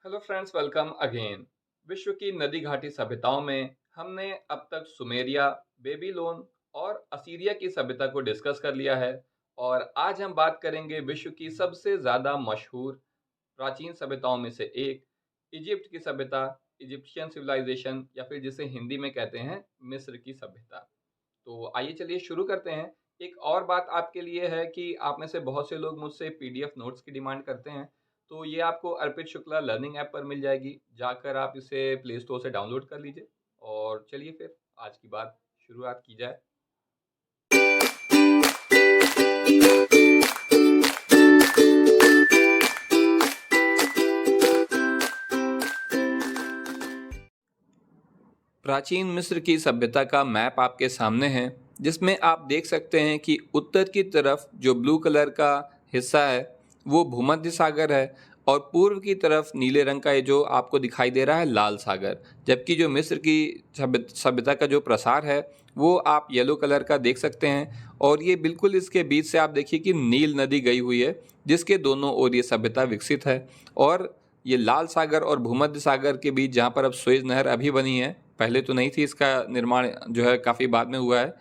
Hello friends, welcome again. विश्व की नदी घाटी सभ्यताओं में हमने अब तक सुमेरिया, बेबीलोन और असीरिया की सभ्यता को डिस्कस कर लिया है। और आज हम बात करेंगे विश्व की सबसे ज़्यादा मशहूर प्राचीन सभ्यताओं में से एक, इजिप्ट की सभ्यता, इजिप्शियन सिविलाइजेशन या फिर जिसे हिंदी में कहते हैं मिस्र की सभ्यता। तो आइए चलिए शुरू करते हैं। एक और बात आपके लिए है कि आप में से बहुत से लोग मुझसे पीडीएफ नोट्स की डिमांड करते हैं। तो ये आपको अर्पित शुक्ला लर्निंग ऐप पर मिल जाएगी। जाकर आप इसे प्ले स्टोर से डाउनलोड कर लीजिए। और चलिए फिर आज की बात शुरुआत की जाए। प्राचीन मिस्र की सभ्यता का मैप आपके सामने है, जिसमें आप देख सकते हैं कि उत्तर की तरफ जो ब्लू कलर का हिस्सा है वो भूमध्य सागर है, और पूर्व की तरफ नीले रंग का ये जो आपको दिखाई दे रहा है लाल सागर। जबकि जो मिस्र की सभ्यता का जो प्रसार है वो आप येलो कलर का देख सकते हैं। और ये बिल्कुल इसके बीच से आप देखिए कि नील नदी गई हुई है, जिसके दोनों ओर ये सभ्यता विकसित है। और ये लाल सागर और भूमध्य सागर के बीच जहाँ पर अब सुएज नहर अभी बनी है, पहले तो नहीं थी, इसका निर्माण जो है काफ़ी बाद में हुआ है।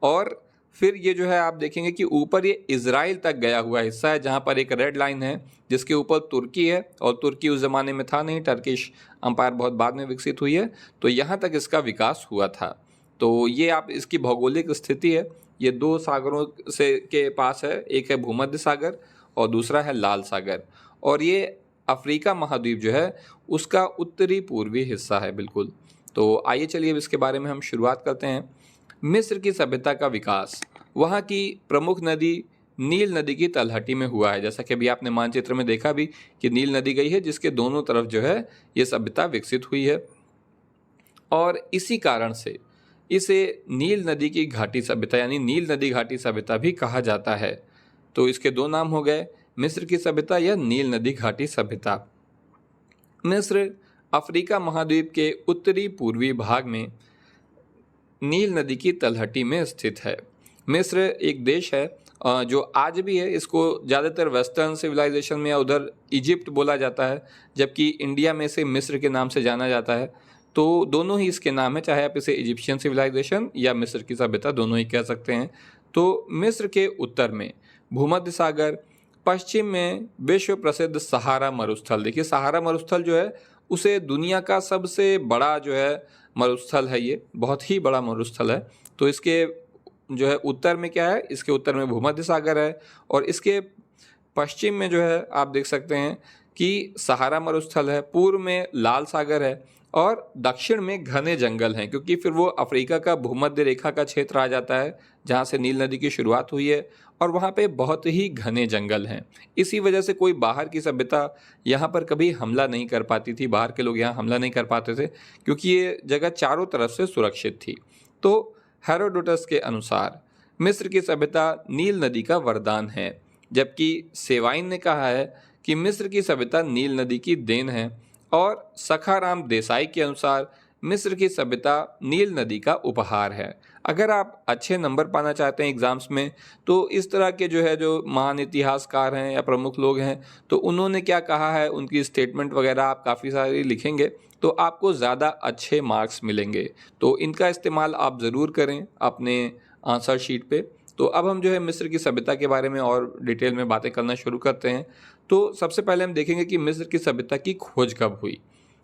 और फिर ये जो है आप देखेंगे कि ऊपर ये इजराइल तक गया हुआ हिस्सा है, जहाँ पर एक रेड लाइन है जिसके ऊपर तुर्की है। और तुर्की उस ज़माने में था नहीं, टर्किश अंपायर बहुत बाद में विकसित हुई है। तो यहाँ तक इसका विकास हुआ था। तो ये आप इसकी भौगोलिक स्थिति है। ये दो सागरों से के पास है, एक है भूमध्य सागर और दूसरा है लाल सागर। और ये अफ्रीका महाद्वीप जो है उसका उत्तरी पूर्वी हिस्सा है बिल्कुल। तो आइए चलिए अब इसके बारे में हम शुरुआत करते हैं। मिस्र की सभ्यता का विकास वहाँ की प्रमुख नदी नील नदी की तलहटी में हुआ है। जैसा कि अभी आपने मानचित्र में देखा भी कि नील नदी गई है, जिसके दोनों तरफ जो है ये सभ्यता विकसित हुई है। और इसी कारण से इसे नील नदी की घाटी सभ्यता यानी नील नदी घाटी सभ्यता भी कहा जाता है। तो इसके दो नाम हो गए, मिस्र की सभ्यता या नील नदी घाटी सभ्यता। मिस्र अफ्रीका महाद्वीप के उत्तरी पूर्वी भाग में नील नदी की तलहटी में स्थित है। मिस्र एक देश है जो आज भी है। इसको ज़्यादातर वेस्टर्न सिविलाइजेशन में या उधर इजिप्ट बोला जाता है, जबकि इंडिया में से मिस्र के नाम से जाना जाता है। तो दोनों ही इसके नाम है, चाहे आप इसे इजिप्शियन सिविलाइजेशन या मिस्र की सभ्यता दोनों ही कह सकते हैं। तो मिस्र के उत्तर में भूमध्य सागर, पश्चिम में विश्व प्रसिद्ध सहारा मरुस्थल। देखिए सहारा मरुस्थल जो है उसे दुनिया का सबसे बड़ा जो है मरुस्थल है, ये बहुत ही बड़ा मरुस्थल है। तो इसके जो है उत्तर में क्या है, इसके उत्तर में भूमध्य सागर है, और इसके पश्चिम में जो है आप देख सकते हैं कि सहारा मरुस्थल है, पूर्व में लाल सागर है, और दक्षिण में घने जंगल हैं, क्योंकि फिर वो अफ्रीका का भूमध्य रेखा का क्षेत्र आ जाता है जहाँ से नील नदी की शुरुआत हुई है। और वहाँ पे बहुत ही घने जंगल हैं। इसी वजह से कोई बाहर की सभ्यता यहाँ पर कभी हमला नहीं कर पाती थी, बाहर के लोग यहाँ हमला नहीं कर पाते थे, क्योंकि ये जगह चारों तरफ से सुरक्षित थी। तो हेरोडोटस के अनुसार मिस्र की सभ्यता नील नदी का वरदान है, जबकि सेवाइन ने कहा है कि मिस्र की सभ्यता नील नदी की देन है। और सखाराम देसाई के अनुसार मिस्र की सभ्यता नील नदी का उपहार है। अगर आप अच्छे नंबर पाना चाहते हैं एग्जाम्स में, तो इस तरह के जो है जो महान इतिहासकार हैं या प्रमुख लोग हैं, तो उन्होंने क्या कहा है, उनकी स्टेटमेंट वगैरह आप काफ़ी सारी लिखेंगे तो आपको ज़्यादा अच्छे मार्क्स मिलेंगे। तो इनका इस्तेमाल आप ज़रूर करें अपने आंसर शीट पे। तो अब हम जो है मिस्र की सभ्यता के बारे में और डिटेल में बातें करना शुरू करते हैं। तो सबसे पहले हम देखेंगे कि मिस्र की सभ्यता की खोज कब हुई।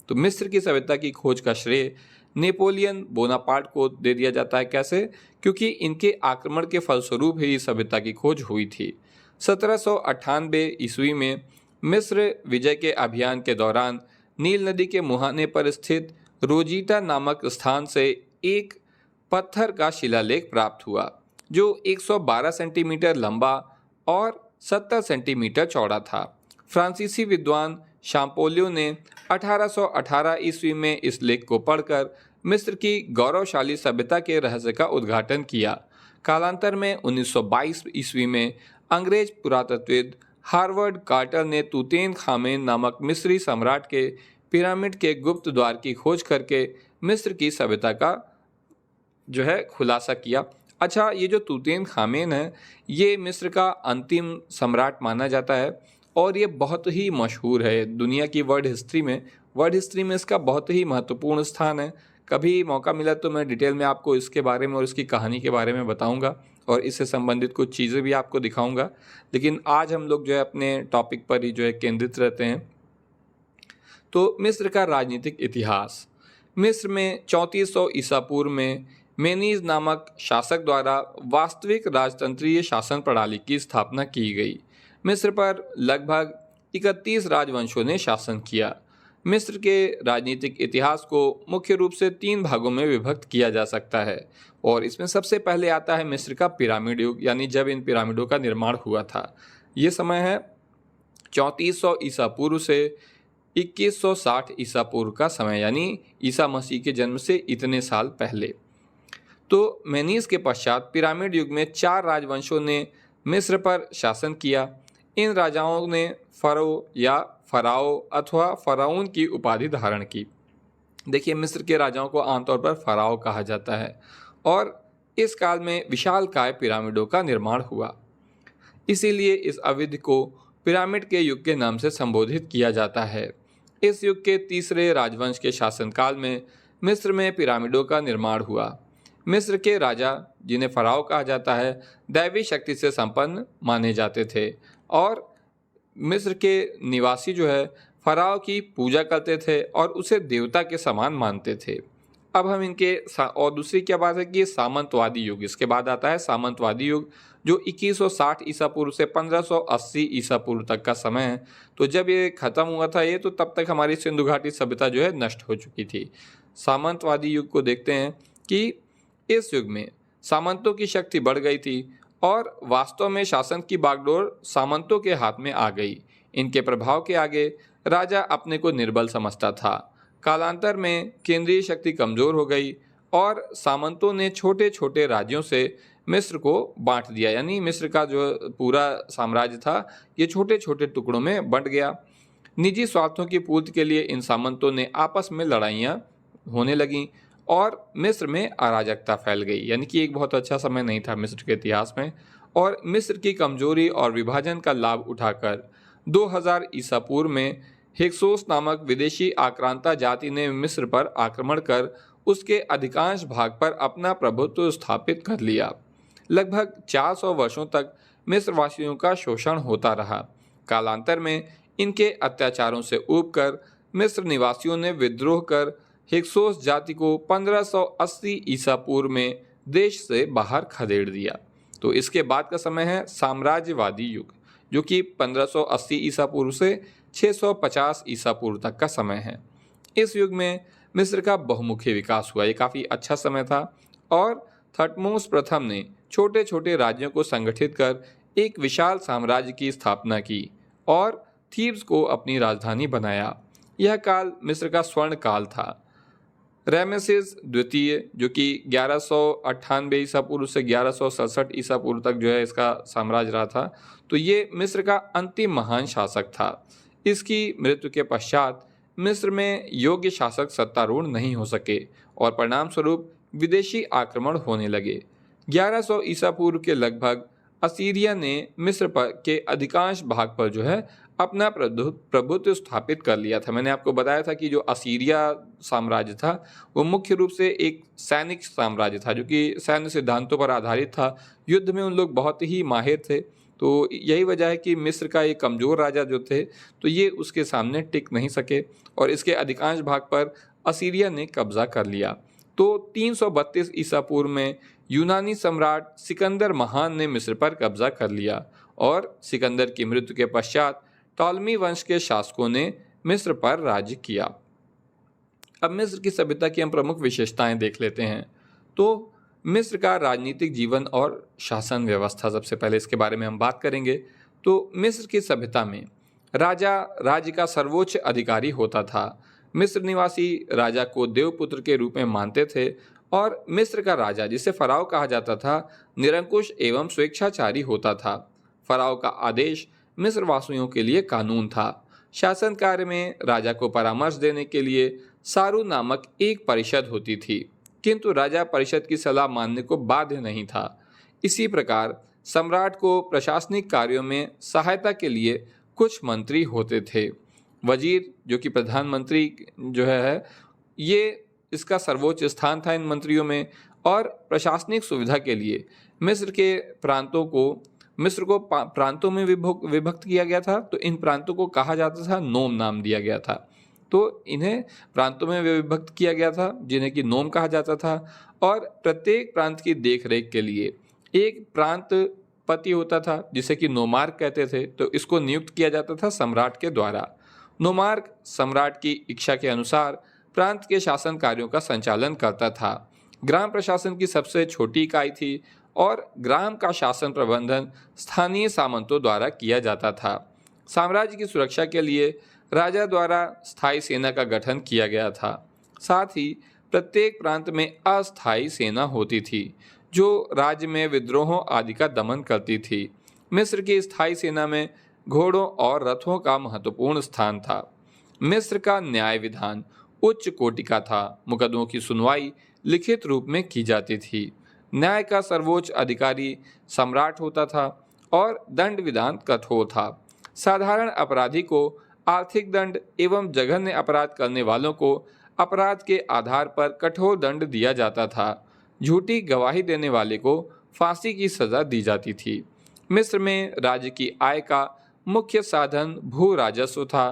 तो मिस्र की सभ्यता की खोज का श्रेय नेपोलियन बोनापार्ट को दे दिया जाता है। कैसे? क्योंकि इनके आक्रमण के फलस्वरूप ही इस सभ्यता की खोज हुई थी। 1798 ईस्वी में मिस्र विजय के अभियान के दौरान नील नदी के मुहाने पर स्थित रोजीटा नामक स्थान से एक पत्थर का शिलालेख प्राप्त हुआ, जो 112 सेंटीमीटर लंबा और 70 सेंटीमीटर चौड़ा था। फ्रांसीसी विद्वान शाम्पोलियो ने 1818 ईस्वी में इस लेख को पढ़कर मिस्र की गौरवशाली सभ्यता के रहस्य का उद्घाटन किया। कालांतर में 1922 ईस्वी में अंग्रेज पुरातत्वविद हार्वर्ड कार्टर ने तूतेन खामेन नामक मिस्री सम्राट के पिरामिड के गुप्त द्वार की खोज करके मिस्र की सभ्यता का जो है खुलासा किया। अच्छा, ये जो तूतेन खामेन है ये मिस्र का अंतिम सम्राट माना जाता है, और ये बहुत ही मशहूर है दुनिया की वर्ल्ड हिस्ट्री में इसका बहुत ही महत्वपूर्ण स्थान है। कभी मौका मिला तो मैं डिटेल में आपको इसके बारे में और इसकी कहानी के बारे में बताऊंगा और इससे संबंधित कुछ चीज़ें भी आपको दिखाऊंगा। लेकिन आज हम लोग जो है अपने टॉपिक पर ही जो है केंद्रित रहते हैं। तो मिस्र का राजनीतिक इतिहास। मिस्र में 3400 ईसा पूर्व में मेनीज नामक शासक द्वारा वास्तविक राजतंत्रीय शासन प्रणाली की स्थापना की गई। मिस्र पर लगभग 31 राजवंशों ने शासन किया। मिस्र के राजनीतिक इतिहास को मुख्य रूप से 3 भागों में विभक्त किया जा सकता है और इसमें सबसे पहले आता है मिस्र का पिरामिड युग, यानी जब इन पिरामिडों का निर्माण हुआ था। ये समय है 3400 ईसा पूर्व से 2160 ईसा पूर्व का समय, यानी ईसा मसीह के जन्म से इतने साल पहले। तो मेनीस के पश्चात पिरामिड युग में 4 राजवंशों ने मिस्र पर शासन किया। इन राजाओं ने फरो या फराओ अथवा फराउन की उपाधि धारण की। देखिए, मिस्र के राजाओं को आमतौर पर फराओ कहा जाता है और इस काल में विशालकाय पिरामिडों का निर्माण हुआ। इसीलिए इस अवधि को पिरामिड के युग के नाम से संबोधित किया जाता है। इस युग के तीसरे राजवंश के शासनकाल में मिस्र में पिरामिडों का निर्माण हुआ। मिस्र के राजा, जिन्हें फराओ कहा जाता है, दैवी शक्ति से संपन्न माने जाते थे और मिस्र के निवासी जो है फराओ की पूजा करते थे और उसे देवता के समान मानते थे। अब हम इनके और दूसरी क्या बात है कि ये सामंतवादी युग, इसके बाद आता है सामंतवादी युग जो 2160 ईसा पूर्व से 1580 ईसा पूर्व तक का समय है। तो जब ये खत्म हुआ था ये, तो तब तक हमारी सिंधु घाटी सभ्यता जो है नष्ट हो चुकी थी। सामंतवादी युग को देखते हैं कि इस युग में सामंतों की शक्ति बढ़ गई थी और वास्तव में शासन की बागडोर सामंतों के हाथ में आ गई। इनके प्रभाव के आगे राजा अपने को निर्बल समझता था। कालांतर में केंद्रीय शक्ति कमजोर हो गई और सामंतों ने छोटे छोटे राज्यों से मिस्र को बांट दिया, यानी मिस्र का जो पूरा साम्राज्य था ये छोटे छोटे टुकड़ों में बंट गया। निजी स्वार्थों की पूर्ति के लिए इन सामंतों ने आपस में लड़ाइयाँ होने लगीं और मिस्र में अराजकता फैल गई, यानी कि एक बहुत अच्छा समय नहीं था मिस्र के इतिहास में। और मिस्र की कमजोरी और विभाजन का लाभ उठाकर 2000 ईसा पूर्व में हिक्सोस नामक विदेशी आक्रांता जाति ने मिस्र पर आक्रमण कर उसके अधिकांश भाग पर अपना प्रभुत्व स्थापित कर लिया। लगभग 400 वर्षों तक मिस्र वासियों का शोषण होता रहा। कालांतर में इनके अत्याचारों से ऊबकर मिस्र निवासियों ने विद्रोह कर हिक्सोस जाति को 1580 ईसा पूर्व में देश से बाहर खदेड़ दिया। तो इसके बाद का समय है साम्राज्यवादी युग, जो कि 1580 ईसा पूर्व से 650 ईसा पूर्व तक का समय है। इस युग में मिस्र का बहुमुखी विकास हुआ, ये काफ़ी अच्छा समय था और थटमोस प्रथम ने छोटे छोटे राज्यों को संगठित कर एक विशाल साम्राज्य की स्थापना की और थीब्स को अपनी राजधानी बनाया। यह काल मिस्र का स्वर्ण काल था। रेमेसेस द्वितीय, जो कि 1198 ईसा पूर्व से 1167 ईसा पूर्व तक जो है इसका साम्राज्य रहा था, तो ये मिस्र का अंतिम महान शासक था। इसकी मृत्यु के पश्चात मिस्र में योग्य शासक सत्तारूढ़ नहीं हो सके और परिणाम स्वरूप विदेशी आक्रमण होने लगे। 1100 ईसा पूर्व के लगभग असीरिया ने मिस्र पर के अधिकांश भाग पर जो है अपना प्रभुत्व स्थापित कर लिया था। मैंने आपको बताया था कि जो असीरिया साम्राज्य था वो मुख्य रूप से एक सैनिक साम्राज्य था, जो कि सैन्य सिद्धांतों पर आधारित था। युद्ध में उन लोग बहुत ही माहिर थे। तो यही वजह है कि मिस्र का एक कमज़ोर राजा जो थे तो ये उसके सामने टिक नहीं सके और इसके अधिकांश भाग पर असीरिया ने कब्जा कर लिया। तो 332 ईसा पूर्व में यूनानी सम्राट सिकंदर महान ने मिस्र पर कब्जा कर लिया और सिकंदर की मृत्यु के पश्चात टॉलमी वंश के शासकों ने मिस्र पर राज्य किया। अब मिस्र की सभ्यता की हम प्रमुख विशेषताएं देख लेते हैं। तो मिस्र का राजनीतिक जीवन और शासन व्यवस्था, सबसे पहले इसके बारे में हम बात करेंगे। तो मिस्र की सभ्यता में राजा राज्य का सर्वोच्च अधिकारी होता था। मिस्र निवासी राजा को देवपुत्र के रूप में मानते थे और मिस्र का राजा, जिसे फराओ कहा जाता था, निरंकुश एवं स्वेच्छाचारी होता था। फराओ का आदेश मिस्र वासियों के लिए कानून था। शासन कार्य में राजा को परामर्श देने के लिए सारू नामक एक परिषद होती थी, किंतु राजा परिषद की सलाह मानने को बाध्य नहीं था। इसी प्रकार सम्राट को प्रशासनिक कार्यों में सहायता के लिए कुछ मंत्री होते थे। वजीर जो कि प्रधानमंत्री जो है ये इसका सर्वोच्च स्थान था इन मंत्रियों में। और प्रशासनिक सुविधा के लिए मिस्र के प्रांतों को प्रांतों में विभक्त किया गया था। तो इन प्रांतों को कहा जाता था, नोम नाम दिया गया था। तो इन्हें प्रांतों में विभक्त किया गया था जिन्हें कि नोम कहा जाता था। और प्रत्येक प्रांत की देखरेख के लिए एक प्रांत पति होता था जिसे कि नोमार्क कहते थे। तो इसको नियुक्त किया जाता था सम्राट के द्वारा। नोमार्क सम्राट की इच्छा के अनुसार प्रांत के शासन कार्यों का संचालन करता था। ग्राम प्रशासन की सबसे छोटी इकाई थी और ग्राम का शासन प्रबंधन स्थानीय सामंतों द्वारा किया जाता था। साम्राज्य की सुरक्षा के लिए राजा द्वारा स्थायी सेना का गठन किया गया था। साथ ही प्रत्येक प्रांत में अस्थायी सेना होती थी जो राज्य में विद्रोहों आदि का दमन करती थी। मिस्र की स्थायी सेना में घोड़ों और रथों का महत्वपूर्ण स्थान था। मिस्र का न्याय विधान उच्च कोटि का था। मुकदमों की सुनवाई लिखित रूप में की जाती थी। न्याय का सर्वोच्च अधिकारी सम्राट होता था और दंड विधान कठोर था। साधारण अपराधी को आर्थिक दंड एवं जघन्य अपराध करने वालों को अपराध के आधार पर कठोर दंड दिया जाता था। झूठी गवाही देने वाले को फांसी की सजा दी जाती थी। मिस्र में राज्य की आय का मुख्य साधन भू राजस्व था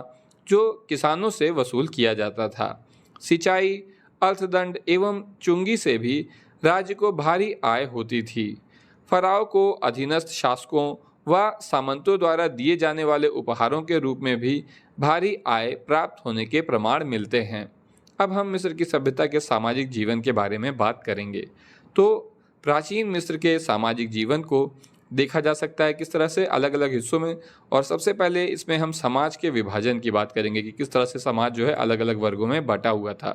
जो किसानों से वसूल किया जाता था। सिंचाई, अर्थदंड एवं चुंगी से भी राज्य को भारी आय होती थी। फराव को अधीनस्थ शासकों व सामंतों द्वारा दिए जाने वाले उपहारों के रूप में भी भारी आय प्राप्त होने के प्रमाण मिलते हैं। अब हम मिस्र की सभ्यता के सामाजिक जीवन के बारे में बात करेंगे। तो प्राचीन मिस्र के सामाजिक जीवन को देखा जा सकता है किस तरह से अलग अलग हिस्सों में। और सबसे पहले इसमें हम समाज के विभाजन की बात करेंगे कि किस तरह से समाज जो है अलग अलग वर्गों में बटा हुआ था।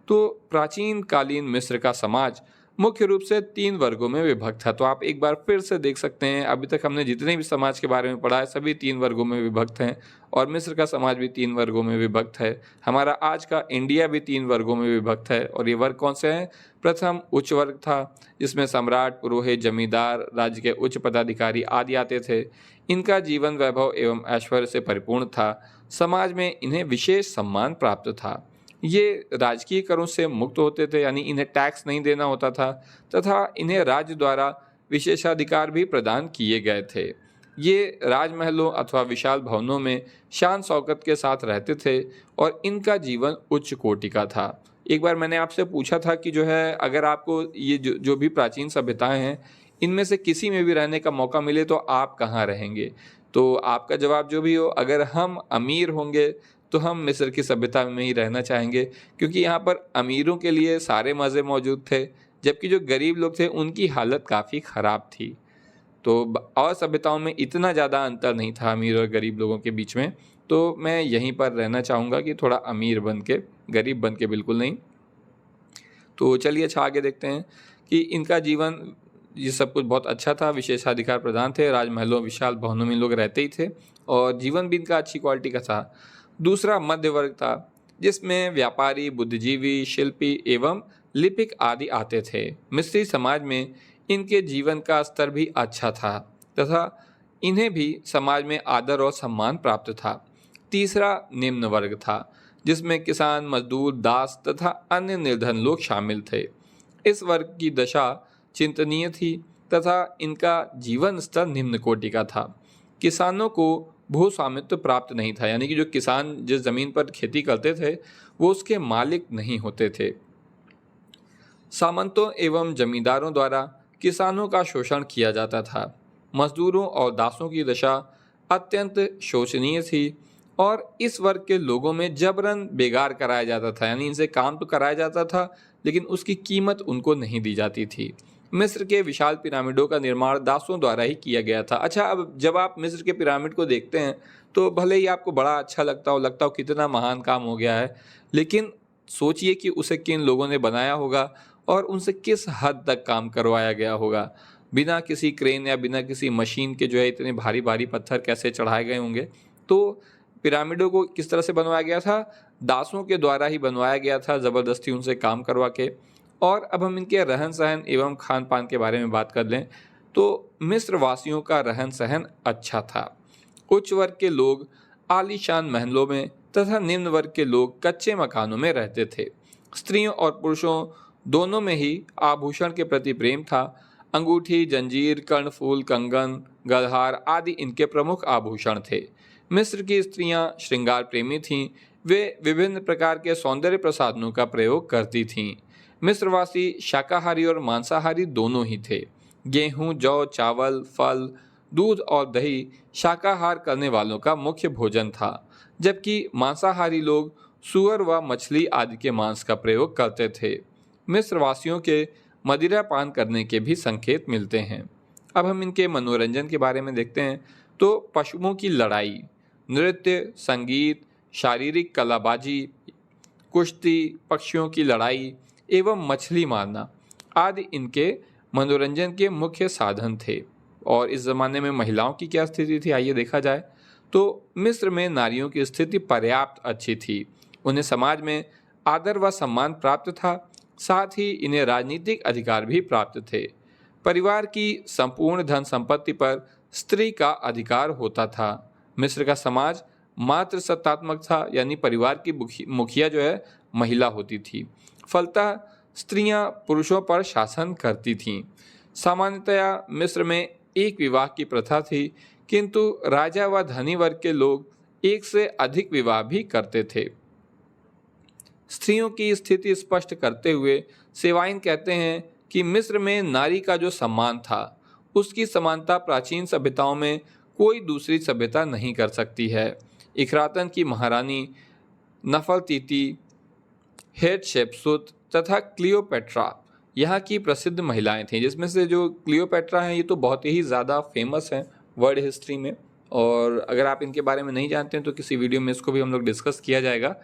तो प्राचीन कालीन मिस्र का समाज मुख्य रूप से 3 वर्गों में विभक्त था। तो आप एक बार फिर से देख सकते हैं, अभी तक हमने जितने भी समाज के बारे में पढ़ा है सभी 3 वर्गों में विभक्त हैं और मिस्र का समाज भी 3 वर्गों में विभक्त है। हमारा आज का इंडिया भी 3 वर्गों में विभक्त है। और ये वर्ग कौन से हैं? प्रथम उच्च वर्ग था जिसमें सम्राट, पुरोहित, जमींदार, राज्य के उच्च पदाधिकारी आदि आते थे। इनका जीवन वैभव एवं ऐश्वर्य से परिपूर्ण था। समाज में इन्हें विशेष सम्मान प्राप्त था। ये राजकीय करों से मुक्त होते थे, यानी इन्हें टैक्स नहीं देना होता था तथा इन्हें राज्य द्वारा विशेषाधिकार भी प्रदान किए गए थे। ये राजमहलों अथवा विशाल भवनों में शान शौकत के साथ रहते थे और इनका जीवन उच्च कोटि का था। एक बार मैंने आपसे पूछा था कि जो है अगर आपको ये जो भी प्राचीन सभ्यताएं हैं इनमें से किसी में भी रहने का मौका मिले तो आप कहाँ रहेंगे? तो आपका जवाब जो भी हो, अगर हम अमीर होंगे तो हम मिस्र की सभ्यता में ही रहना चाहेंगे क्योंकि यहाँ पर अमीरों के लिए सारे मज़े मौजूद थे जबकि जो गरीब लोग थे उनकी हालत काफ़ी ख़राब थी। तो और सभ्यताओं में इतना ज़्यादा अंतर नहीं था अमीर और गरीब लोगों के बीच में। तो मैं यहीं पर रहना चाहूँगा कि थोड़ा अमीर बन के, गरीब बन के बिल्कुल नहीं। तो चलिए अच्छा आगे देखते हैं कि इनका जीवन ये सब कुछ बहुत अच्छा था। विशेषाधिकार प्रदान थे, राजमहलों विशाल भवनों में लोग रहते ही थे और जीवन भी इनका अच्छी क्वालिटी का था। दूसरा मध्य वर्ग था जिसमें व्यापारी, बुद्धिजीवी, शिल्पी एवं लिपिक आदि आते थे। मिस्री समाज में इनके जीवन का स्तर भी अच्छा था तथा इन्हें भी समाज में आदर और सम्मान प्राप्त था। तीसरा निम्न वर्ग था जिसमें किसान, मजदूर, दास तथा अन्य निर्धन लोग शामिल थे। इस वर्ग की दशा चिंतनीय थी तथा इनका जीवन स्तर निम्न कोटि का था। किसानों को भू स्वामित्व प्राप्त नहीं था, यानी कि जो किसान जिस जमीन पर खेती करते थे वो उसके मालिक नहीं होते थे। सामंतों एवं जमींदारों द्वारा किसानों का शोषण किया जाता था। मजदूरों और दासों की दशा अत्यंत शोचनीय थी और इस वर्ग के लोगों में जबरन बेगार कराया जाता था, यानी इनसे काम तो कराया जाता था लेकिन उसकी कीमत उनको नहीं दी जाती थी। मिस्र के विशाल पिरामिडों का निर्माण दासों द्वारा ही किया गया था। अच्छा, अब जब आप मिस्र के पिरामिड को देखते हैं तो भले ही आपको बड़ा अच्छा लगता हो कितना महान काम हो गया है, लेकिन सोचिए कि उसे किन लोगों ने बनाया होगा और उनसे किस हद तक काम करवाया गया होगा। बिना किसी क्रेन या बिना किसी मशीन के जो है इतने भारी भारी पत्थर कैसे चढ़ाए गए होंगे। तो पिरामिडों को किस तरह से बनवाया गया था? दासों के द्वारा ही बनवाया गया था, ज़बरदस्ती उनसे काम करवा के। और अब हम इनके रहन सहन एवं खान पान के बारे में बात कर लें तो मिस्र वासियों का रहन सहन अच्छा था। उच्च वर्ग के लोग आलीशान महलों में तथा निम्न वर्ग के लोग कच्चे मकानों में रहते थे। स्त्रियों और पुरुषों दोनों में ही आभूषण के प्रति प्रेम था। अंगूठी, जंजीर, कर्णफूल, कंगन, गलहार आदि इनके प्रमुख आभूषण थे। मिस्र की स्त्रियां श्रृंगार प्रेमी थीं। वे विभिन्न प्रकार के सौंदर्य प्रसाधनों का प्रयोग करती थीं। मिस्रवासी शाकाहारी और मांसाहारी दोनों ही थे। गेहूं, जौ, चावल, फल, दूध और दही शाकाहार करने वालों का मुख्य भोजन था, जबकि मांसाहारी लोग सूअर व मछली आदि के मांस का प्रयोग करते थे। मिस्रवासियों के मदिरा पान करने के भी संकेत मिलते हैं। अब हम इनके मनोरंजन के बारे में देखते हैं तो पशुओं की लड़ाई, नृत्य, संगीत, शारीरिक कलाबाजी, कुश्ती, पक्षियों की लड़ाई एवं मछली मारना आदि इनके मनोरंजन के मुख्य साधन थे। और इस ज़माने में महिलाओं की क्या स्थिति थी, आइए देखा जाए तो मिस्र में नारियों की स्थिति पर्याप्त अच्छी थी। उन्हें समाज में आदर व सम्मान प्राप्त था, साथ ही इन्हें राजनीतिक अधिकार भी प्राप्त थे। परिवार की संपूर्ण धन संपत्ति पर स्त्री का अधिकार होता था। मिस्र का समाज मात्र सत्तात्मक था, यानी परिवार की मुखिया जो है महिला होती थी। फलतः स्त्रियां पुरुषों पर शासन करती थीं। सामान्यतया मिस्र में एक विवाह की प्रथा थी, किंतु राजा व धनी वर्ग के लोग एक से अधिक विवाह भी करते थे। स्त्रियों की स्थिति स्पष्ट करते हुए सेवाइन कहते हैं कि मिस्र में नारी का जो सम्मान था उसकी समानता प्राचीन सभ्यताओं में कोई दूसरी सभ्यता नहीं कर सकती है। इखरातन की महारानी नफरतीति, हेटशेप्सुत तथा क्लियोपेट्रा यहाँ की प्रसिद्ध महिलाएं थीं, जिसमें से जो क्लियोपेट्रा हैं ये तो बहुत ही ज़्यादा फेमस हैं वर्ल्ड हिस्ट्री में। और अगर आप इनके बारे में नहीं जानते हैं तो किसी वीडियो में इसको भी हम लोग डिस्कस किया जाएगा।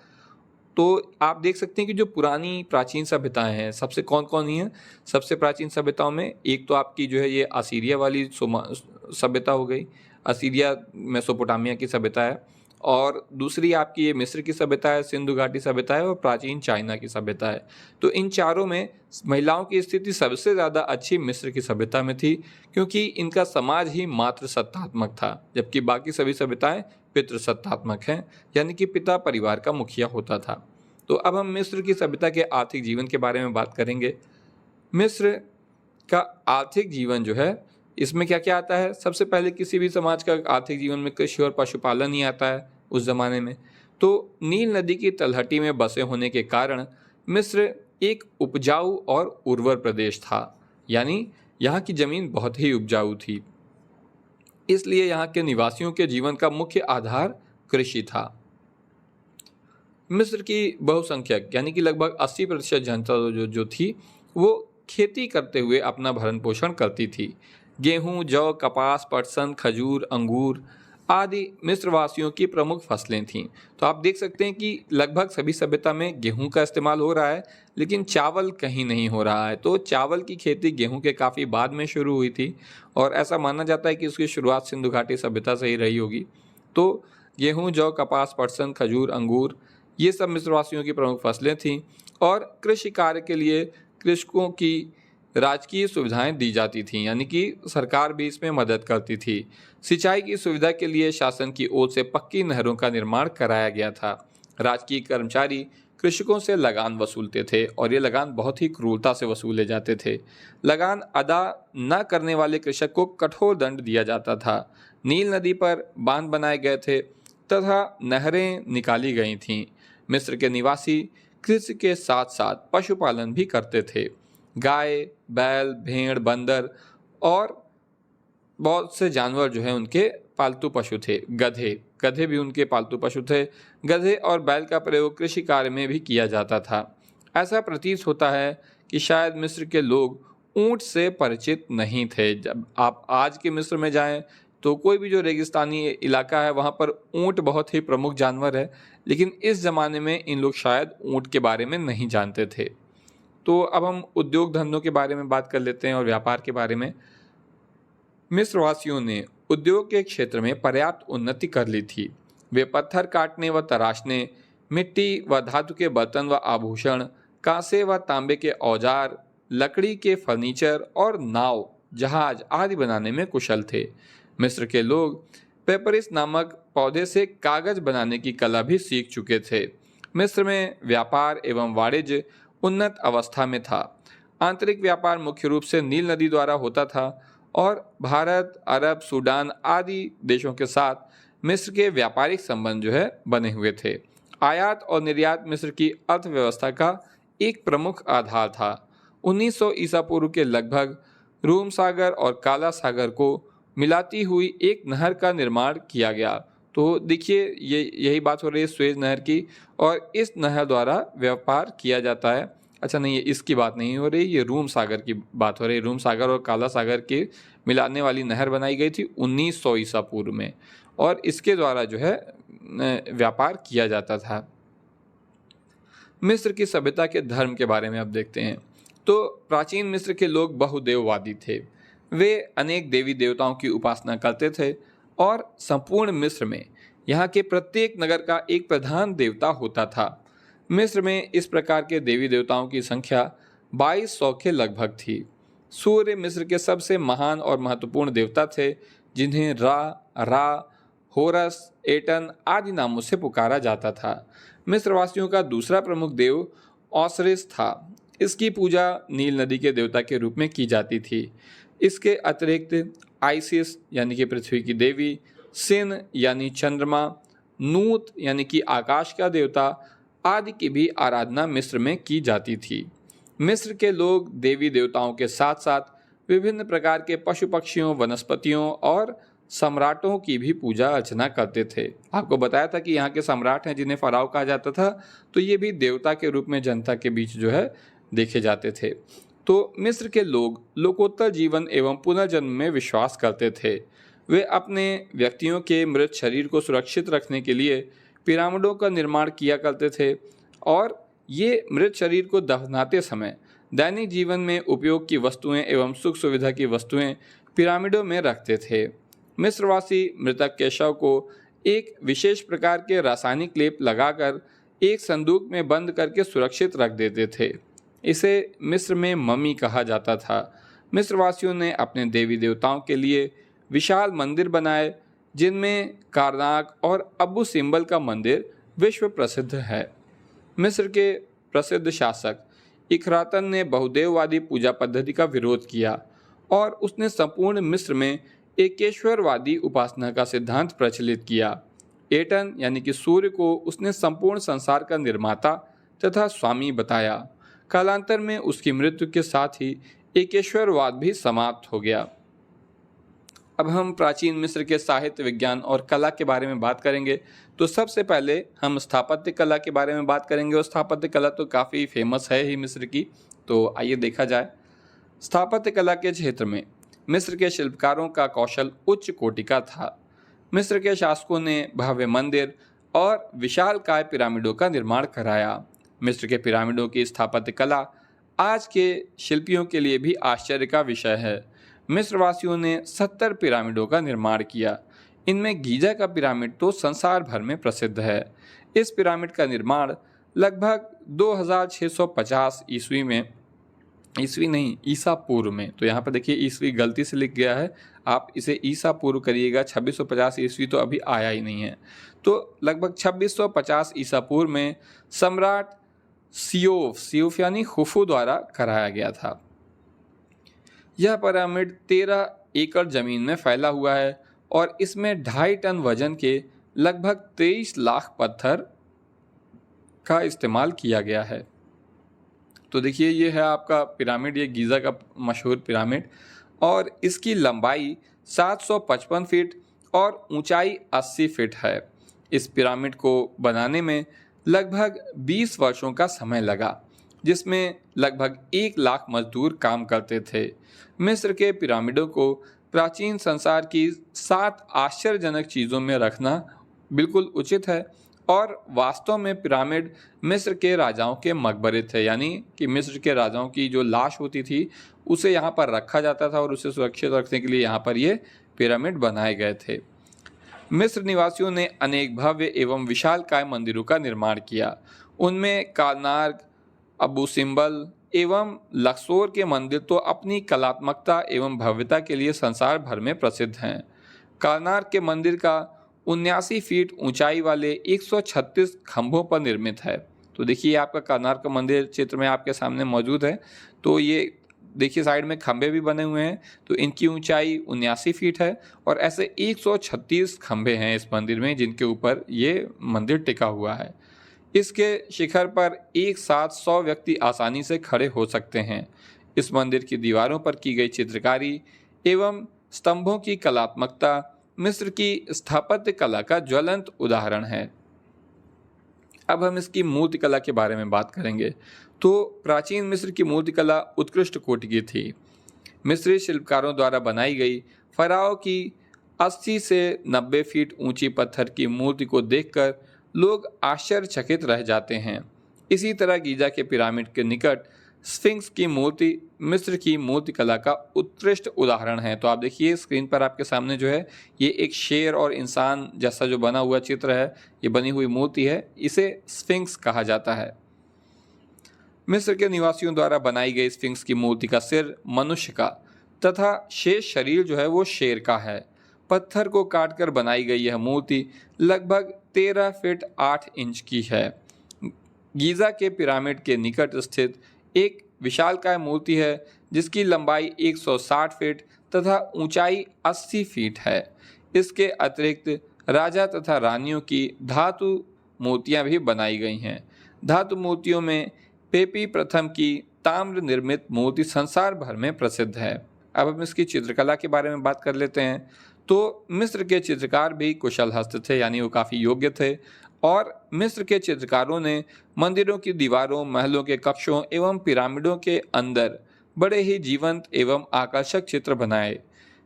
तो आप देख सकते हैं कि जो पुरानी प्राचीन सभ्यताएं हैं सबसे कौन कौन ही हैं। सबसे प्राचीन सभ्यताओं में एक तो आपकी जो है ये असीरिया वाली सभ्यता हो गई, असीरिया मेसोपोटामिया की सभ्यता है, और दूसरी आपकी ये मिस्र की सभ्यता है, सिंधु घाटी सभ्यता है, और प्राचीन चाइना की सभ्यता है। तो इन चारों में महिलाओं की स्थिति सबसे ज़्यादा अच्छी मिस्र की सभ्यता में थी, क्योंकि इनका समाज ही मात्र सत्तात्मक था, जबकि बाकी सभी सभ्यताएं पितृसत्तात्मक हैं, यानी कि पिता परिवार का मुखिया होता था। तो अब हम मिस्र की सभ्यता के आर्थिक जीवन के बारे में बात करेंगे। मिस्र का आर्थिक जीवन जो है इसमें क्या क्या आता है। सबसे पहले किसी भी समाज का आर्थिक जीवन में कृषि और पशुपालन ही आता है उस ज़माने में। तो नील नदी की तलहटी में बसे होने के कारण मिस्र एक उपजाऊ और उर्वर प्रदेश था, यानी यहाँ की ज़मीन बहुत ही उपजाऊ थी, इसलिए यहाँ के निवासियों के जीवन का मुख्य आधार कृषि था। मिस्र की बहुसंख्यक यानी कि लगभग 80% जनता जो थी वो खेती करते हुए अपना भरण पोषण करती थी। गेहूं, जौ, कपास, पटसन, खजूर, अंगूर आदि मिस्रवासियों की प्रमुख फसलें थीं। तो आप देख सकते हैं कि लगभग सभी सभ्यता में गेहूं का इस्तेमाल हो रहा है, लेकिन चावल कहीं नहीं हो रहा है। तो चावल की खेती गेहूं के काफ़ी बाद में शुरू हुई थी, और ऐसा माना जाता है कि उसकी शुरुआत सिंधु घाटी सभ्यता से ही रही होगी। तो गेहूं, जौ, कपास, पटसन, खजूर, अंगूर ये सब मिस्रवासियों की प्रमुख फसलें थीं, और कृषि कार्य के लिए कृषकों की राजकीय सुविधाएं दी जाती थीं, यानी कि सरकार भी इसमें मदद करती थी। सिंचाई की सुविधा के लिए शासन की ओर से पक्की नहरों का निर्माण कराया गया था। राजकीय कर्मचारी कृषकों से लगान वसूलते थे, और ये लगान बहुत ही क्रूरता से वसूले जाते थे। लगान अदा न करने वाले कृषक को कठोर दंड दिया जाता था। नील नदी पर बांध बनाए गए थे तथा नहरें निकाली गई थीं। मिस्र के निवासी कृषि के साथ साथ पशुपालन भी करते थे। गाय, बैल, भेड़, बंदर और बहुत से जानवर जो हैं उनके पालतू पशु थे। गधे भी उनके पालतू पशु थे। गधे और बैल का प्रयोग कृषि कार्य में भी किया जाता था। ऐसा प्रतीत होता है कि शायद मिस्र के लोग ऊंट से परिचित नहीं थे। जब आप आज के मिस्र में जाएं तो कोई भी जो रेगिस्तानी इलाका है वहाँ पर ऊंट बहुत ही प्रमुख जानवर है, लेकिन इस ज़माने में इन लोग शायद ऊंट के बारे में नहीं जानते थे। तो अब हम उद्योग धंधों के बारे में बात कर लेते हैं और व्यापार के बारे में। मिस्रवासियों ने उद्योग के क्षेत्र में पर्याप्त उन्नति कर ली थी। वे पत्थर काटने व तराशने, मिट्टी व धातु के बर्तन व आभूषण, कांसे व तांबे के औजार, लकड़ी के फर्नीचर और नाव, जहाज आदि बनाने में कुशल थे। मिस्र के लोग पेपरिस नामक पौधे से कागज बनाने की कला भी सीख चुके थे। मिस्र में व्यापार एवं वाणिज्य उन्नत अवस्था में था। आंतरिक व्यापार मुख्य रूप से नील नदी द्वारा होता था और भारत, अरब, सूडान आदि देशों के साथ मिस्र के व्यापारिक संबंध बने हुए थे। आयात और निर्यात मिस्र की अर्थव्यवस्था का एक प्रमुख आधार था। 1900 ईसा पूर्व के लगभग रूम सागर और काला सागर को मिलाती हुई एक नहर का निर्माण किया गया। तो देखिए यही बात हो रही है सुएज नहर की, और इस नहर द्वारा व्यापार किया जाता है। अच्छा नहीं, ये इसकी बात नहीं हो रही, ये रूम सागर की बात हो रही है। रूम सागर और काला सागर के मिलाने वाली नहर बनाई गई थी 1900 ईसा पूर्व में, और इसके द्वारा व्यापार किया जाता था। मिस्र की सभ्यता के धर्म के बारे में अब देखते हैं। तो प्राचीन मिस्र के लोग बहुदेववादी थे। वे अनेक देवी देवताओं की उपासना करते थे और संपूर्ण मिस्र में यहाँ के प्रत्येक नगर का एक प्रधान देवता होता था। मिस्र में इस प्रकार के देवी देवताओं की संख्या 2200 के लगभग थी। सूर्य मिस्र के सबसे महान और महत्वपूर्ण देवता थे, जिन्हें रा, होरस, एटन आदि नामों से पुकारा जाता था। मिस्रवासियों का दूसरा प्रमुख देव ओसिरिस था। इसकी पूजा नील नदी के देवता के रूप में की जाती थी। इसके अतिरिक्त आइसिस यानी कि पृथ्वी की देवी, सिन यानी चंद्रमा, नूत यानी कि आकाश का देवता आदि की भी आराधना मिस्र में की जाती थी। मिस्र के लोग देवी देवताओं के साथ साथ विभिन्न प्रकार के पशु पक्षियों, वनस्पतियों और सम्राटों की भी पूजा अर्चना करते थे। आपको बताया था कि यहाँ के सम्राट हैं जिन्हें फराव कहा जाता था, तो ये भी देवता के रूप में जनता के बीच देखे जाते थे। तो मिस्र के लोग लोकोत्तर जीवन एवं पुनर्जन्म में विश्वास करते थे। वे अपने व्यक्तियों के मृत शरीर को सुरक्षित रखने के लिए पिरामिडों का निर्माण किया करते थे, और ये मृत शरीर को दफनाते समय दैनिक जीवन में उपयोग की वस्तुएं एवं सुख सुविधा की वस्तुएं पिरामिडों में रखते थे। मिस्रवासी मृतक के शव को एक विशेष प्रकार के रासायनिक लेप लगाकर एक संदूक में बंद करके सुरक्षित रख देते थे। इसे मिस्र में मम्मी कहा जाता था। मिस्रवासियों ने अपने देवी देवताओं के लिए विशाल मंदिर बनाए, जिनमें कारनाक और अबू सिम्बल का मंदिर विश्व प्रसिद्ध है। मिस्र के प्रसिद्ध शासक इखरातन ने बहुदेववादी पूजा पद्धति का विरोध किया और उसने संपूर्ण मिस्र में एकेश्वरवादी उपासना का सिद्धांत प्रचलित किया। एटन यानी कि सूर्य को उसने संपूर्ण संसार का निर्माता तथा स्वामी बताया। कालांतर में उसकी मृत्यु के साथ ही एकेश्वरवाद भी समाप्त हो गया। अब हम प्राचीन मिस्र के साहित्य, विज्ञान और कला के बारे में बात करेंगे। तो सबसे पहले हम स्थापत्य कला के बारे में बात करेंगे, और स्थापत्य कला तो काफ़ी फेमस है ही मिस्र की। तो आइए देखा जाए। स्थापत्य कला के क्षेत्र में मिस्र के शिल्पकारों का कौशल उच्च कोटि का था। मिस्र के शासकों ने भव्य मंदिर और विशालकाय पिरामिडों का निर्माण कराया। मिस्र के पिरामिडों की स्थापत्य कला आज के शिल्पियों के लिए भी आश्चर्य का विषय है। मिस्रवासियों ने 70 पिरामिडों का निर्माण किया। इनमें गीजा का पिरामिड तो संसार भर में प्रसिद्ध है। इस पिरामिड का निर्माण लगभग 2650 ईसा पूर्व में, तो यहाँ पर देखिए ईस्वी गलती से लिख गया है, आप इसे ईसा पूर्व करिएगा। 2650 ईस्वी तो अभी आया ही नहीं है। तो लगभग 2650 ईसा पूर्व में सम्राट सियोफ यानी खुफू द्वारा कराया गया था। यह पिरामिड 13 एकड़ जमीन में फैला हुआ है और इसमें 2.5 टन वजन के लगभग 23 लाख पत्थर का इस्तेमाल किया गया है। तो देखिए ये है आपका पिरामिड, ये गीज़ा का मशहूर पिरामिड, और इसकी लंबाई 755 फीट और ऊंचाई 80 फीट है। इस पिरामिड को बनाने में लगभग 20 वर्षों का समय लगा, जिसमें लगभग 1 लाख मजदूर काम करते थे। मिस्र के पिरामिडों को प्राचीन संसार की 7 आश्चर्यजनक चीज़ों में रखना बिल्कुल उचित है, और वास्तव में पिरामिड मिस्र के राजाओं के मकबरे थे। यानी कि मिस्र के राजाओं की जो लाश होती थी उसे यहाँ पर रखा जाता था, और उसे सुरक्षित रखने के लिए यहाँ पर ये पिरामिड बनाए गए थे। मिस्र निवासियों ने अनेक भव्य एवं विशालकाय मंदिरों का निर्माण किया। उनमें कारनाक, अबू सिम्बल एवं लक्सोर के मंदिर तो अपनी कलात्मकता एवं भव्यता के लिए संसार भर में प्रसिद्ध हैं। कार्नाक के मंदिर का 79 फीट ऊंचाई वाले 136 खंभों पर निर्मित है। तो देखिए आपका कार्नाक का मंदिर चित्र में आपके सामने मौजूद है। तो ये देखिए साइड में खंभे भी बने हुए हैं, तो इनकी ऊंचाई 79 फीट है और ऐसे 136 खंभे हैं इस मंदिर में जिनके ऊपर ये मंदिर टिका हुआ है। इसके शिखर पर एक साथ 100 व्यक्ति आसानी से खड़े हो सकते हैं। इस मंदिर की दीवारों पर की गई चित्रकारी एवं स्तंभों की कलात्मकता मिस्र की स्थापत्य कला का ज्वलंत उदाहरण है। अब हम इसकी मूर्तिकला के बारे में बात करेंगे। तो प्राचीन मिस्र की मूर्तिकला उत्कृष्ट कोटि की थी। मिस्री शिल्पकारों द्वारा बनाई गई फराओ की 80 से 90 फीट ऊंची पत्थर की मूर्ति को देखकर लोग आश्चर्यचकित रह जाते हैं। इसी तरह गीजा के पिरामिड के निकट स्फिंक्स की मूर्ति मिस्र की मूर्तिकला का उत्कृष्ट उदाहरण है। तो आप देखिए स्क्रीन पर आपके सामने जो है ये एक शेर और इंसान जैसा जो बना हुआ चित्र है, ये बनी हुई मूर्ति है, इसे स्फिंक्स कहा जाता है। मिस्र के निवासियों द्वारा बनाई गई स्फिंक्स की मूर्ति का सिर मनुष्य का तथा शेष शरीर जो है वो शेर का है। पत्थर को काटकर बनाई गई यह मूर्ति लगभग 13 फीट 8 इंच की है। गीजा के पिरामिड के निकट स्थित एक विशालकाय मूर्ति है जिसकी लंबाई 160 फीट तथा ऊंचाई 80 फीट है। इसके अतिरिक्त राजा तथा रानियों की धातु मूर्तियां भी बनाई गई हैं। धातु मूर्तियों में पेपी प्रथम की ताम्र निर्मित मूर्ति संसार भर में प्रसिद्ध है। अब हम इसकी चित्रकला के बारे में बात कर लेते हैं। तो मिस्र के चित्रकार भी कुशल हस्त थे, यानी वो काफ़ी योग्य थे और मिस्र के चित्रकारों ने मंदिरों की दीवारों, महलों के कक्षों एवं पिरामिडों के अंदर बड़े ही जीवंत एवं आकर्षक चित्र बनाए।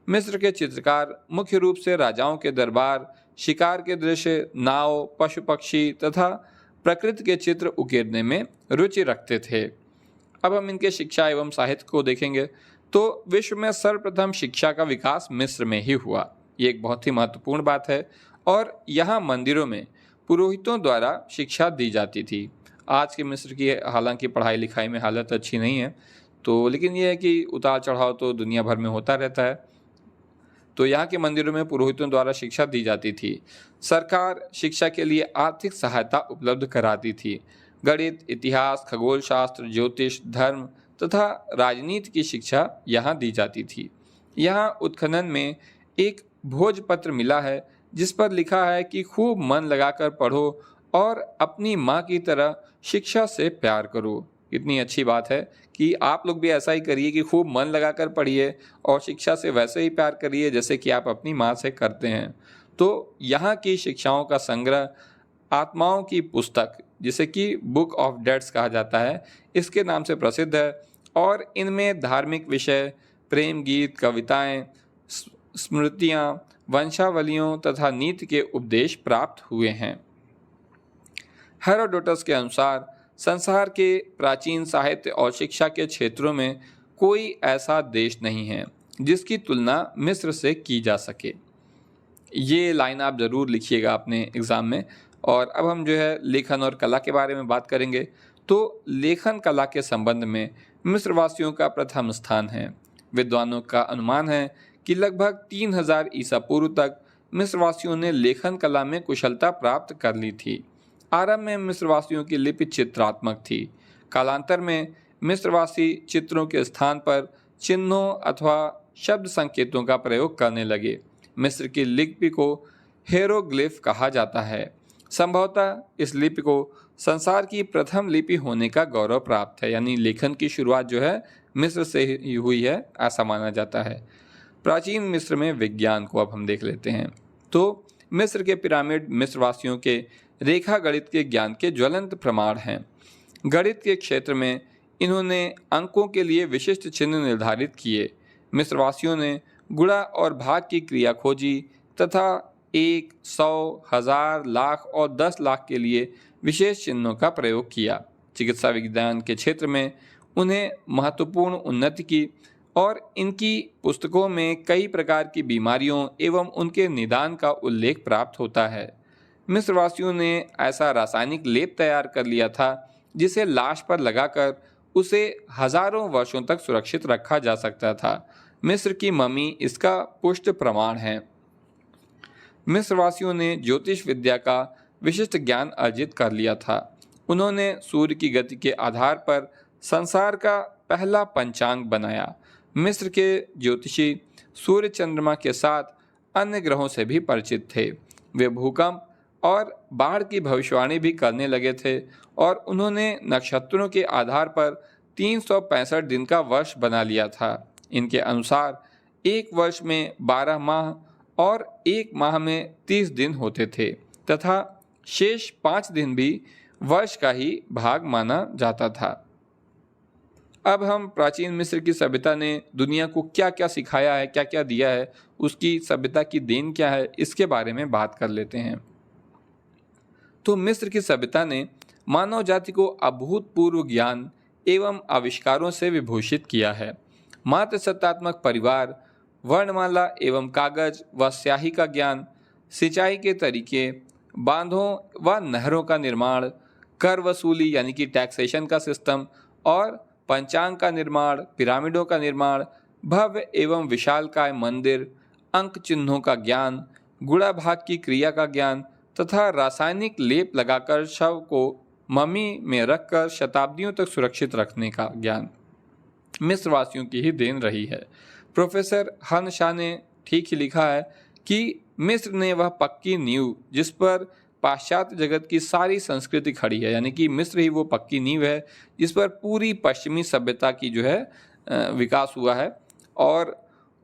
मिस्र के चित्रकार मुख्य रूप से राजाओं के दरबार, शिकार के दृश्य, नाव, पशु पक्षी तथा प्रकृति के चित्र उकेरने में रुचि रखते थे। अब हम इनके शिक्षा एवं साहित्य को देखेंगे। तो विश्व में सर्वप्रथम शिक्षा का विकास मिस्र में ही हुआ, ये एक बहुत ही महत्वपूर्ण बात है। और यहाँ मंदिरों में पुरोहितों द्वारा शिक्षा दी जाती थी। आज के मिस्र की हालांकि पढ़ाई लिखाई में हालत अच्छी नहीं है, तो लेकिन ये है कि उतार चढ़ाव तो दुनिया भर में होता रहता है। तो यहाँ के मंदिरों में पुरोहितों द्वारा शिक्षा दी जाती थी। सरकार शिक्षा के लिए आर्थिक सहायता उपलब्ध कराती थी। गणित, इतिहास, खगोल शास्त्र, ज्योतिष, धर्म तथा राजनीति की शिक्षा यहाँ दी जाती थी। यहाँ उत्खनन में एक भोजपत्र मिला है जिस पर लिखा है कि खूब मन लगाकर पढ़ो और अपनी माँ की तरह शिक्षा से प्यार करो। इतनी अच्छी बात है कि आप लोग भी ऐसा ही करिए कि खूब मन लगाकर पढ़िए और शिक्षा से वैसे ही प्यार करिए जैसे कि आप अपनी माँ से करते हैं। तो यहाँ की शिक्षाओं का संग्रह आत्माओं की पुस्तक, जिसे कि बुक ऑफ डेड्स कहा जाता है, इसके नाम से प्रसिद्ध है और इनमें धार्मिक विषय, प्रेम गीत, कविताएं, स्मृतियाँ, वंशावलियों तथा नीति के उपदेश प्राप्त हुए हैं। हेरोडोटस के अनुसार संसार के प्राचीन साहित्य और शिक्षा के क्षेत्रों में कोई ऐसा देश नहीं है जिसकी तुलना मिस्र से की जा सके। ये लाइन आप ज़रूर लिखिएगा अपने एग्ज़ाम में। और अब हम जो है लेखन और कला के बारे में बात करेंगे। तो लेखन कला के संबंध में मिस्रवासियों का प्रथम स्थान है। विद्वानों का अनुमान है कि लगभग 3000 ईसा पूर्व तक मिस्रवासियों ने लेखन कला में कुशलता प्राप्त कर ली थी। आरंभ में मिस्रवासियों की लिपि चित्रात्मक थी। कालांतर में मिस्रवासी चित्रों के स्थान पर चिन्हों अथवा शब्द संकेतों का प्रयोग करने लगे। मिस्र की लिपि को हेरोग्लिफ कहा जाता है। संभवतः इस लिपि को संसार की प्रथम लिपि होने का गौरव प्राप्त है, यानी लेखन की शुरुआत जो है मिस्र से ही हुई है ऐसा माना जाता है। प्राचीन मिस्र में विज्ञान को अब हम देख लेते हैं। तो मिस्र के पिरामिड मिस्रवासियों के रेखा गणित के ज्ञान के ज्वलंत प्रमाण हैं। गणित के क्षेत्र में इन्होंने अंकों के लिए विशिष्ट चिन्ह निर्धारित किए। मिस्रवासियों ने गुणा और भाग की क्रिया खोजी तथा 1, 100, 1000, लाख और 10 लाख के लिए विशेष चिन्हों का प्रयोग किया। चिकित्सा विज्ञान के क्षेत्र में उन्हें महत्वपूर्ण उन्नति की और इनकी पुस्तकों में कई प्रकार की बीमारियों एवं उनके निदान का उल्लेख प्राप्त होता है। मिस्रवासियों ने ऐसा रासायनिक लेप तैयार कर लिया था जिसे लाश पर लगाकर उसे हजारों वर्षों तक सुरक्षित रखा जा सकता था। मिस्र की मम्मी इसका पुष्ट प्रमाण है। मिस्रवासियों ने ज्योतिष विद्या का विशिष्ट ज्ञान अर्जित कर लिया था। उन्होंने सूर्य की गति के आधार पर संसार का पहला पंचांग बनाया। मिस्र के ज्योतिषी सूर्य चंद्रमा के साथ अन्य ग्रहों से भी परिचित थे। वे भूकंप और बाढ़ की भविष्यवाणी भी करने लगे थे और उन्होंने नक्षत्रों के आधार पर 365 दिन का वर्ष बना लिया था। इनके अनुसार एक वर्ष में 12 माह और एक माह में 30 दिन होते थे तथा शेष 5 दिन भी वर्ष का ही भाग माना जाता था। अब हम प्राचीन मिस्र की सभ्यता ने दुनिया को क्या क्या सिखाया है, क्या क्या दिया है, उसकी सभ्यता की देन क्या है, इसके बारे में बात कर लेते हैं। तो मिस्र की सभ्यता ने मानव जाति को अभूतपूर्व ज्ञान एवं आविष्कारों से विभूषित किया है। मात्र सत्तात्मक परिवार, वर्णमाला एवं कागज व स्याही का ज्ञान, सिंचाई के तरीके, बांधों व नहरों का निर्माण, कर वसूली यानी कि टैक्सेशन का सिस्टम और पंचांग का निर्माण, पिरामिडों का निर्माण, भव्य एवं विशालकाय मंदिर, अंक चिन्हों का ज्ञान, गुणा भाग की क्रिया का ज्ञान तथा रासायनिक लेप लगाकर शव को मम्मी में रखकर शताब्दियों तक सुरक्षित रखने का ज्ञान मिस्रवासियों की ही देन रही है। प्रोफेसर हन शाह ने ठीक ही लिखा है कि मिस्र ने वह पक्की नींव जिस पर पाश्चात्य जगत की सारी संस्कृति खड़ी है, यानी कि मिस्र ही वो पक्की नींव है जिस पर पूरी पश्चिमी सभ्यता की जो है विकास हुआ है और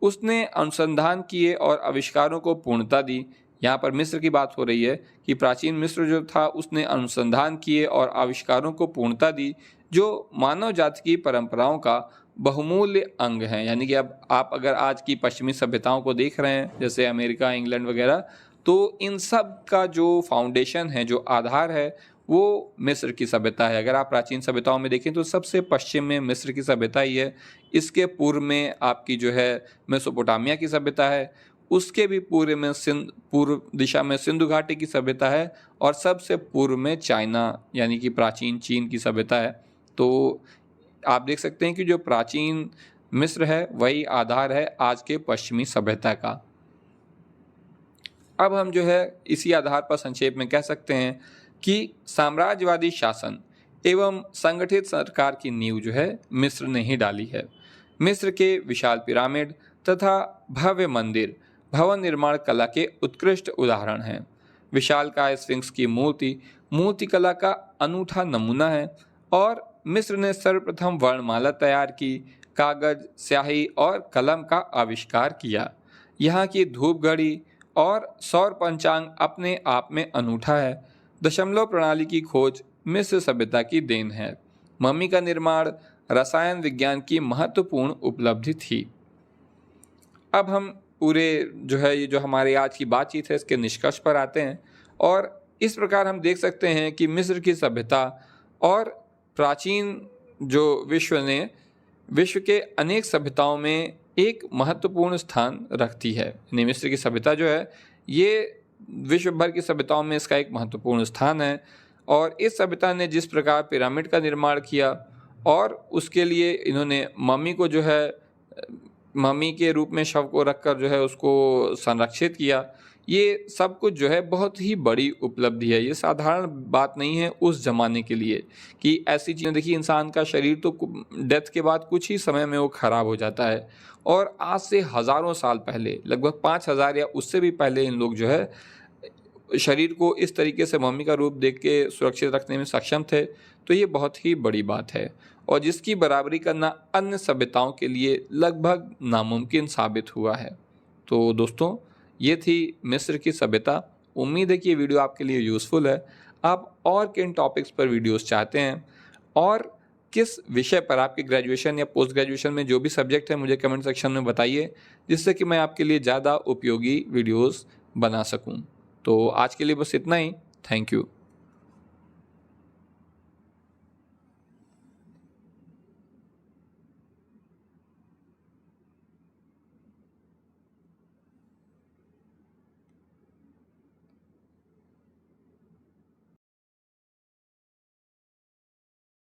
उसने अनुसंधान किए और आविष्कारों को पूर्णता दी। यहाँ पर मिस्र की बात हो रही है कि प्राचीन मिस्र जो था उसने अनुसंधान किए और आविष्कारों को पूर्णता दी जो मानव जाति की परंपराओं का बहुमूल्य अंग है। यानी कि अब आप अगर आज की पश्चिमी सभ्यताओं को देख रहे हैं जैसे अमेरिका, इंग्लैंड वगैरह, तो इन सब का जो फाउंडेशन है, जो आधार है, वो मिस्र की सभ्यता है। अगर आप प्राचीन सभ्यताओं में देखें तो सबसे पश्चिम में मिस्र की सभ्यता ही है। इसके पूर्व में आपकी जो है मेसोपोटामिया की सभ्यता है, उसके भी पूर्व दिशा में सिंधु घाटी की सभ्यता है और सबसे पूर्व में चाइना यानी कि प्राचीन चीन की सभ्यता है। तो आप देख सकते हैं कि जो प्राचीन मिस्र है वही आधार है आज के पश्चिमी सभ्यता का। अब हम जो है इसी आधार पर संक्षेप में कह सकते हैं कि साम्राज्यवादी शासन एवं संगठित सरकार की नींव जो है मिस्र ने ही डाली है। मिस्र के विशाल पिरामिड तथा भव्य मंदिर भवन निर्माण कला के उत्कृष्ट उदाहरण हैं। विशालकाय स्फिंक्स की मूर्ति कला का अनूठा नमूना है और मिस्र ने सर्वप्रथम वर्णमाला तैयार की, कागज, स्याही और कलम का आविष्कार किया। यहाँ की धूप घड़ी और सौर पंचांग अपने आप में अनूठा है। दशमलव प्रणाली की खोज मिस्र सभ्यता की देन है। मम्मी का निर्माण रसायन विज्ञान की महत्वपूर्ण उपलब्धि थी। अब हम पूरे जो है ये जो हमारे आज की बातचीत है इसके निष्कर्ष पर आते हैं और इस प्रकार हम देख सकते हैं कि मिस्र की सभ्यता और प्राचीन जो विश्व के अनेक सभ्यताओं में एक महत्वपूर्ण स्थान रखती है। यानी मिस्र की सभ्यता जो है ये विश्व भर की सभ्यताओं में इसका एक महत्वपूर्ण स्थान है और इस सभ्यता ने जिस प्रकार पिरामिड का निर्माण किया और उसके लिए इन्होंने मम्मी को जो है मम्मी के रूप में शव को रखकर जो है उसको संरक्षित किया, ये सब कुछ जो है बहुत ही बड़ी उपलब्धि है। ये साधारण बात नहीं है उस जमाने के लिए कि ऐसी चीज़ें। देखिए इंसान का शरीर तो डेथ के बाद कुछ ही समय में वो खराब हो जाता है और आज से हज़ारों साल पहले, लगभग 5000 या उससे भी पहले इन लोग जो है शरीर को इस तरीके से मम्मी का रूप देख के सुरक्षित रखने में सक्षम थे। तो ये बहुत ही बड़ी बात है और जिसकी बराबरी करना अन्य सभ्यताओं के लिए लगभग नामुमकिन साबित हुआ है। तो दोस्तों ये थी मिस्र की सभ्यता। उम्मीद है कि ये वीडियो आपके लिए यूज़फुल है। आप और किन टॉपिक्स पर वीडियोस चाहते हैं और किस विषय पर आपके ग्रेजुएशन या पोस्ट ग्रेजुएशन में जो भी सब्जेक्ट है मुझे कमेंट सेक्शन में बताइए जिससे कि मैं आपके लिए ज़्यादा उपयोगी वीडियोस बना सकूं। तो आज के लिए बस इतना ही। Thank you.